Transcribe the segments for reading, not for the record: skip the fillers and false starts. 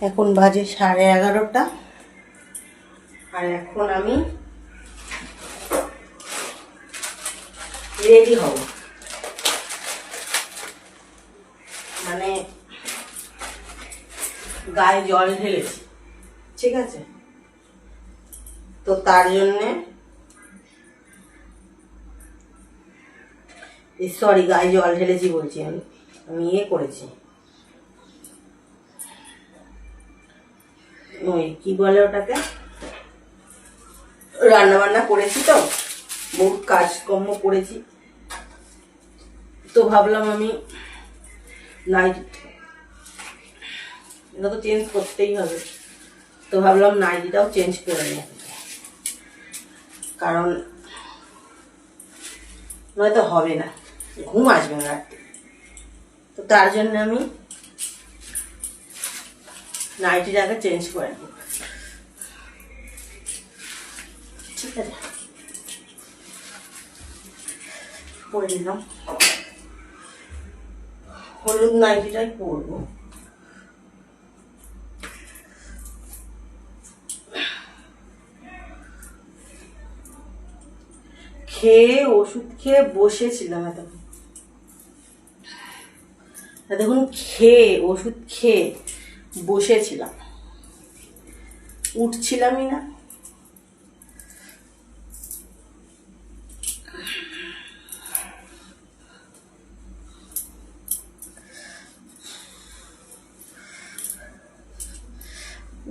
এখন বাজে 11:30 আর এখন আমি রেডি হব, মানে গায়ে জল ঢেলেছি, ঠিক আছে? তো তার জন্যে সরি, গায়ে জল ঢেলেছি বলছি, আমি ইয়ে করেছি, ওই কি বলে ওটাকে, রান্না বান্না করেছি, তো বহু কাজকর্ম করেছি, তো ভাবলাম আমি নাইটি, এটা তো চেঞ্জ করতেই হবে, তো ভাবলাম নাইটিটাও চেঞ্জ করে নিই, কারণ নয়তো হবে না, ঘুম আসবে না রাত্রে। তো তার জন্য আমি নাইটিটাকে চেঞ্জ করে নিই, ঠিক আছে? পরে নিলাম, হলুদ নাইটিটাই পরবো। খেয়ে ওষুধ খেয়ে বসেছিলাম, দেখুন খেয়ে ওষুধ খেয়ে বসেছিলাম, উঠছিলামই না।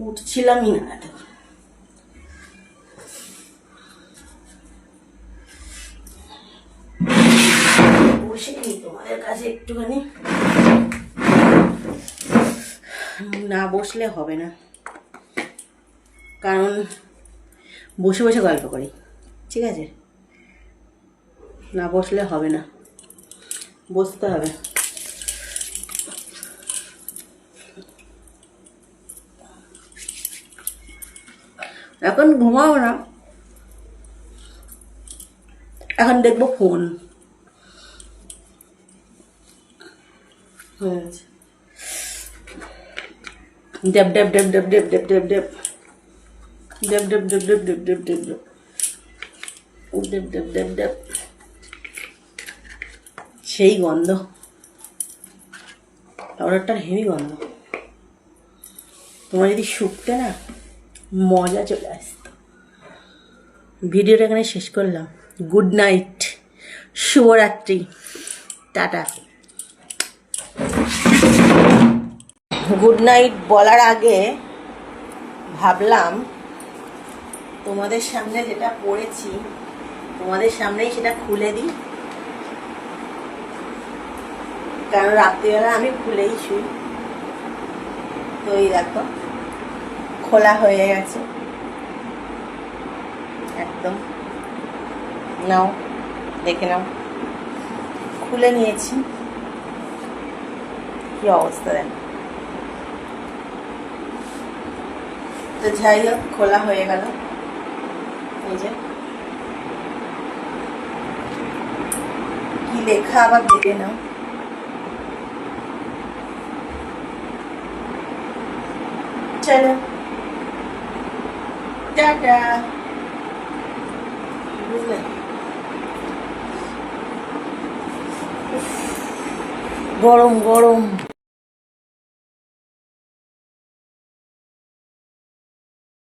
উঠছিলামই না, বসে নি তোমাদের কাছে একটুখানি, না বসলে হবে না, কারণ বসে বসে গল্প করি, ঠিক আছে? না বসলে হবে না, বসতে হবে। এখন ঘুমাবো না, এখন দেখবো ফোন। হয়ে গেছে, ডেব ডেব ডেব ডেব ডেব ডেব ডেব ডেব ডেব ডেব ডেব ডেব ডেব ডেব ডেব ডেব ডেব ডেব ডেব, সেই গন্ধ, পাউডারটার হেভি গন্ধ। তোমার যদি শুকতে না মজা চলে আসতো। ভিডিওটা এখানে শেষ করলাম। গুড নাইট, শুভরাত্রি, টাটা। গুড নাইট বলার আগে ভাবলাম তোমাদের সামনে যেটা পড়েছি, তোমাদের সামনেই সেটা খুলে দিই, কারণ রাত্রিবেলা আমি খুলেই শুই। তো এই দেখো খোলা হয়ে গেছে একদম, নাও দেখে নাও, খুলে নিয়েছি, কি অবস্থা দেখো। তো যাই হোক, খোলা হয়ে গেল, এই যে কি লেখা আবার দেখে নাও। চলো টাটা, বুঝলে? গরম গরম।